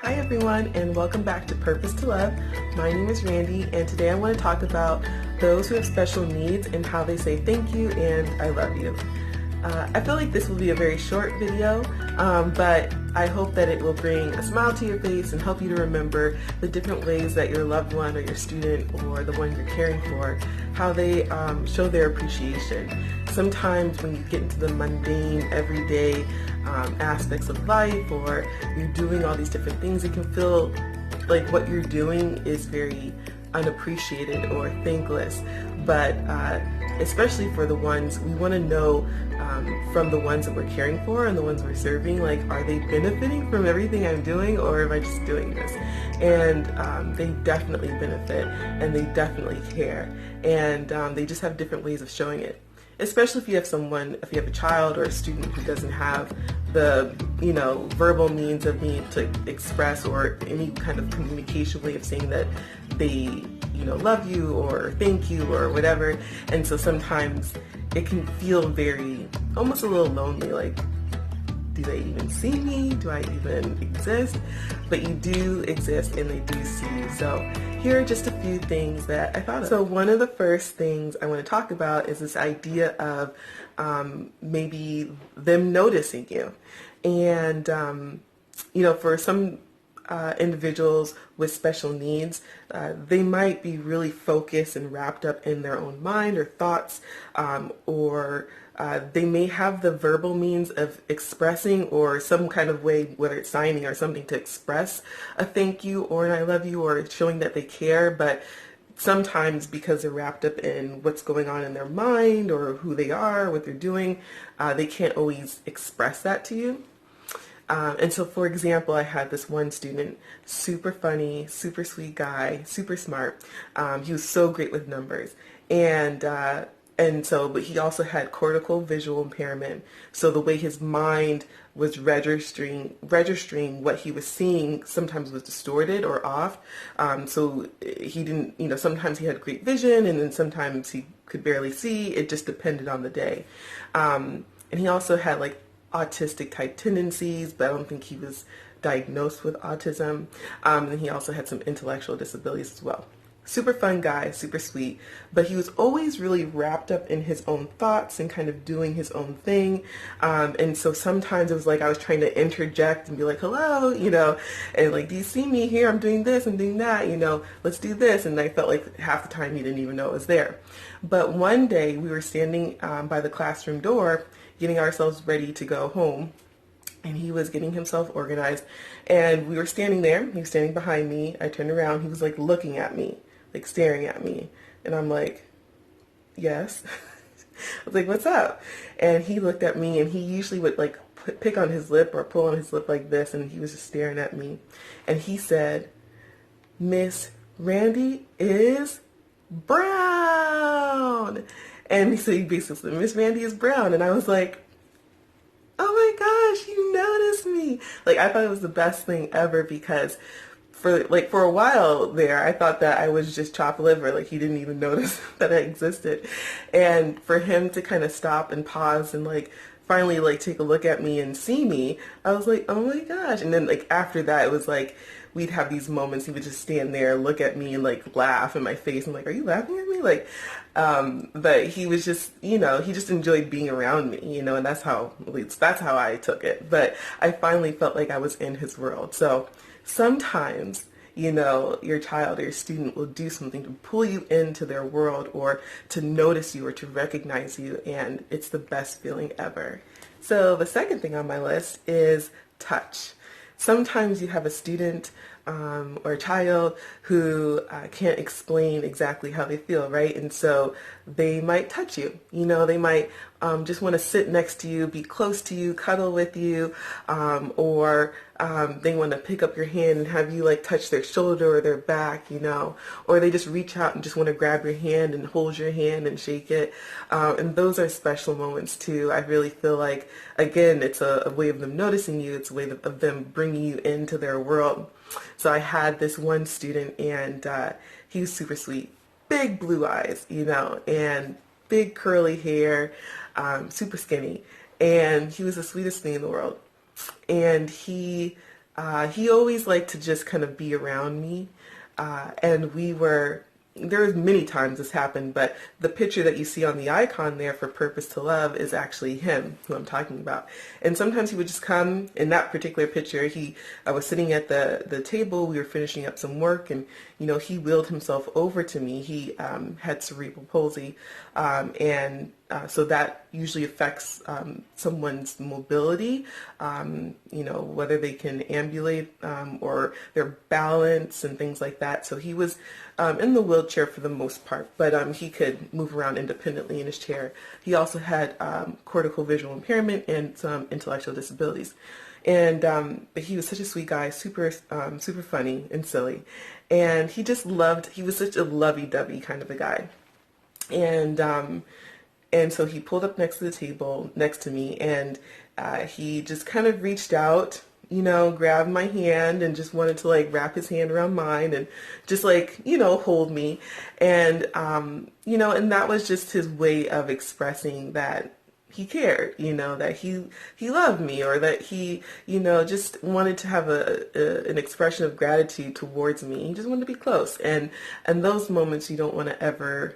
Hi everyone, and welcome back to Purpose to Love. My name is Randy, and today I want to talk about those who have special needs and how they say thank you and I love you. I feel like this will be a very short video, but I hope that it will bring a smile to your face and help you to remember the different ways that your loved one or your student or the one you're caring for, how they show their appreciation. Sometimes when you get into the mundane, everyday aspects of life, or you're doing all these different things, it can feel like what you're doing is very unappreciated or thankless. But especially for the ones, we want to know from the ones that we're caring for and the ones we're serving, like, are they benefiting from everything I'm doing, or am I just doing this? And they definitely benefit, and they definitely care, and they just have different ways of showing it. Especially if you have someone, if you have a child or a student who doesn't have the, verbal means of being able to express, or any kind of communication way of saying that they, love you or thank you or whatever. And so sometimes it can feel very, almost a little lonely, like, do they even see me? Do I even exist? But you do exist, and they do see you. So here are just a few things that I thought of. So one of the first things I want to talk about is this idea of maybe them noticing you. And, for some individuals with special needs, they might be really focused and wrapped up in their own mind or thoughts, or they may have the verbal means of expressing, or some kind of way, whether it's signing or something, to express a thank you or an I love you, or showing that they care. But sometimes because they're wrapped up in what's going on in their mind or who they are, what they're doing, they can't always express that to you. And so, for example, I had this one student, super funny, super sweet guy, super smart. He was so great with numbers. But he also had cortical visual impairment. So the way his mind was registering what he was seeing sometimes was distorted or off. So he didn't, sometimes he had great vision, and then sometimes he could barely see. It just depended on the day. And he also had autistic type tendencies, but I don't think he was diagnosed with autism. And he also had some intellectual disabilities as well. Super fun guy, super sweet, but he was always really wrapped up in his own thoughts and kind of doing his own thing. And so sometimes it was like I was trying to interject and be like, hello, and like, do you see me here? I'm doing this, I'm doing that, let's do this. And I felt like half the time he didn't even know it was there. But one day we were standing by the classroom door, getting ourselves ready to go home. And he was getting himself organized. And we were standing there. He was standing behind me. I turned around. He was looking at me, staring at me. And I'm like, yes. I was like, what's up? And he looked at me, and he usually would pick on his lip or pull on his lip like this. And he was just staring at me. And he said, Miss Randy is brown. And so he basically said, Miss Randy is brown. And I was like, oh my gosh, you noticed me. I thought it was the best thing ever, because for a while there, I thought that I was just chopped liver. He didn't even notice that I existed. And for him to kind of stop and pause and finally take a look at me and see me, I was like, oh my gosh. And then after that, it was we'd have these moments. He would just stand there, look at me, and laugh in my face. I'm like, are you laughing at me? But he was just, he just enjoyed being around me, and that's how I took it. But I finally felt like I was in his world. So sometimes, your child or your student will do something to pull you into their world, or to notice you, or to recognize you, and it's the best feeling ever. So the second thing on my list is touch. Sometimes you have a student or a child who can't explain exactly how they feel, right? And so they might touch you. They might just want to sit next to you, be close to you, cuddle with you, or they want to pick up your hand and have you touch their shoulder or their back, or they just reach out and just want to grab your hand and hold your hand and shake it. And those are special moments too. I really feel like, again, it's a way of them noticing you. It's a way of them bringing you into their world. So I had this one student, and he was super sweet, big blue eyes, and big curly hair, super skinny. And he was the sweetest thing in the world. And he He always liked to just kind of be around me. And there was many times this happened, but the picture that you see on the icon there for Purpose to Love is actually him, who I'm talking about. And sometimes he would just come. In that particular picture, I was sitting at the table, we were finishing up some work, and, he wheeled himself over to me. He had cerebral palsy, and so that usually affects someone's mobility, whether they can ambulate or their balance and things like that. So he was in the wheelchair for the most part, but he could move around independently in his chair. He also had cortical visual impairment and some intellectual disabilities. And but he was such a sweet guy, super funny and silly. And he was such a lovey-dovey kind of a guy. And so he pulled up next to the table next to me, and he just kind of reached out, grabbed my hand and just wanted to wrap his hand around mine and just hold me. And, and that was just his way of expressing that he cared, that he loved me, or that he, just wanted to have an expression of gratitude towards me. He just wanted to be close. And those moments you don't want to ever,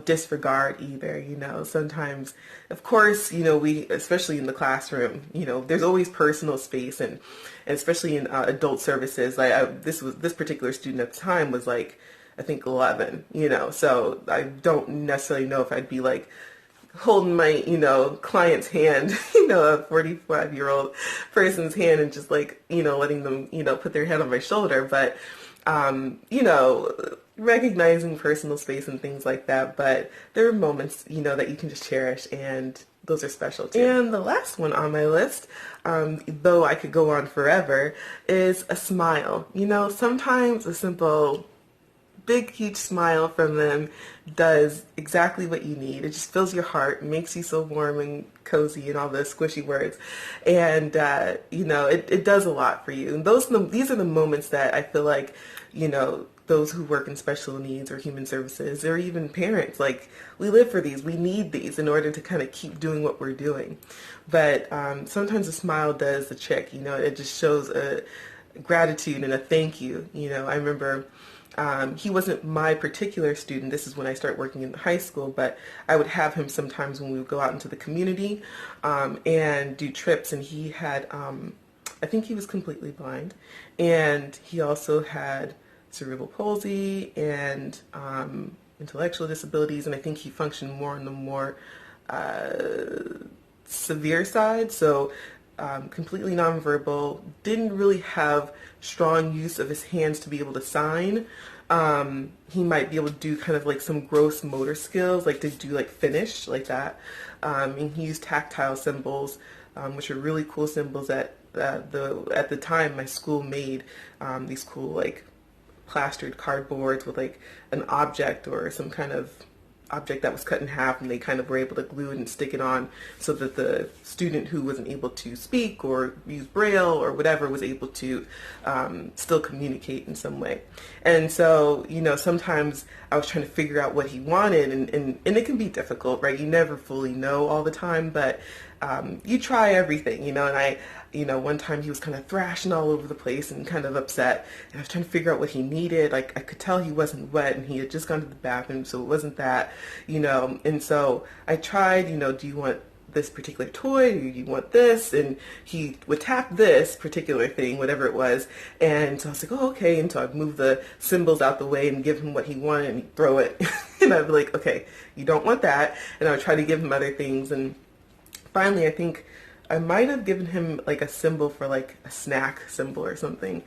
disregard either. Sometimes, of course, we, especially in the classroom, there's always personal space, and especially in adult services. This particular student at the time was I think 11, so I don't necessarily know if I'd be holding my, client's hand, a 45-year-old person's hand, and just letting them, put their head on my shoulder. But, recognizing personal space and things like that. But there are moments, that you can just cherish, and those are special too. And the last one on my list, though I could go on forever, is a smile. Sometimes a simple, big, huge smile from them does exactly what you need. It just fills your heart, makes you so warm and cozy and all those squishy words. And, it does a lot for you. And these are the moments that I feel like, those who work in special needs or human services, or even parents, we live for these. We need these in order to kind of keep doing what we're doing. But sometimes a smile does the trick. It just shows a gratitude and a thank you. I remember he wasn't my particular student. This is when I started working in high school, but I would have him sometimes when we would go out into the community and do trips. And he had, I think he was completely blind, and he also had cerebral palsy and intellectual disabilities, and I think he functioned more on the more severe side. So completely nonverbal, didn't really have strong use of his hands to be able to sign. He might be able to do kind of some gross motor skills, to do finish, like that. And he used tactile symbols, which are really cool symbols that at the time my school made these cool plastered cardboards with an object or some kind of object that was cut in half, and they kind of were able to glue it and stick it on so that the student who wasn't able to speak or use Braille or whatever was able to still communicate in some way. And so, sometimes I was trying to figure out what he wanted, and it can be difficult, right? You never fully know all the time, but you try everything, and I, one time he was kind of thrashing all over the place and kind of upset, and I was trying to figure out what he needed. I could tell he wasn't wet, and he had just gone to the bathroom, so it wasn't that, and so I tried, do you want this particular toy, or do you want this? And he would tap this particular thing, whatever it was, and so I was like, oh, okay, and so I'd move the symbols out the way and give him what he wanted, and he'd throw it, and I'd be like, okay, you don't want that, and I would try to give him other things, and finally, I think I might have given him a symbol for a snack symbol or something.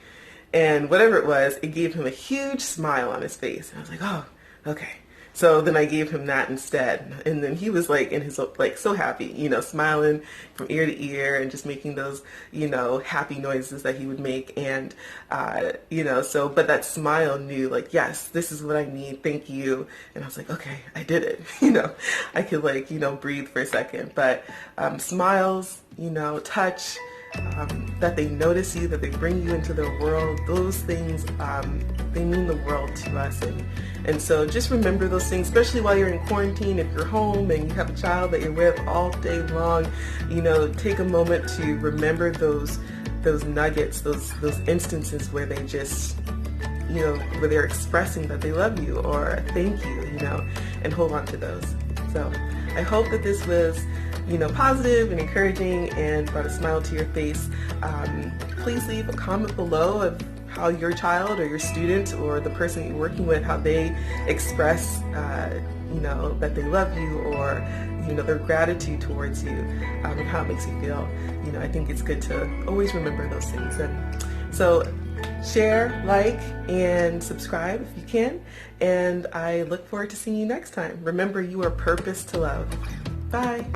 And whatever it was, it gave him a huge smile on his face. And I was like, oh, okay. So then I gave him that instead. And then he was in his, so happy, smiling from ear to ear and just making those, happy noises that he would make. And, so, but that smile knew yes, this is what I need. Thank you. And I was like, okay, I did it. I could breathe for a second, but, smiles, touch, that they notice you, that they bring you into their world, those things, they mean the world to us. And so just remember those things, especially while you're in quarantine. If you're home and you have a child that you're with all day long, take a moment to remember those those nuggets, those instances where they just, where they're expressing that they love you or thank you, and hold on to those. So I hope that this was, positive and encouraging and brought a smile to your face. Please leave a comment below of how your child or your student or the person you're working with, how they express, that they love you, or, their gratitude towards you, and how it makes you feel. I think it's good to always remember those things. And so share, like, and subscribe if you can. And I look forward to seeing you next time. Remember, you are purposed to love. Bye.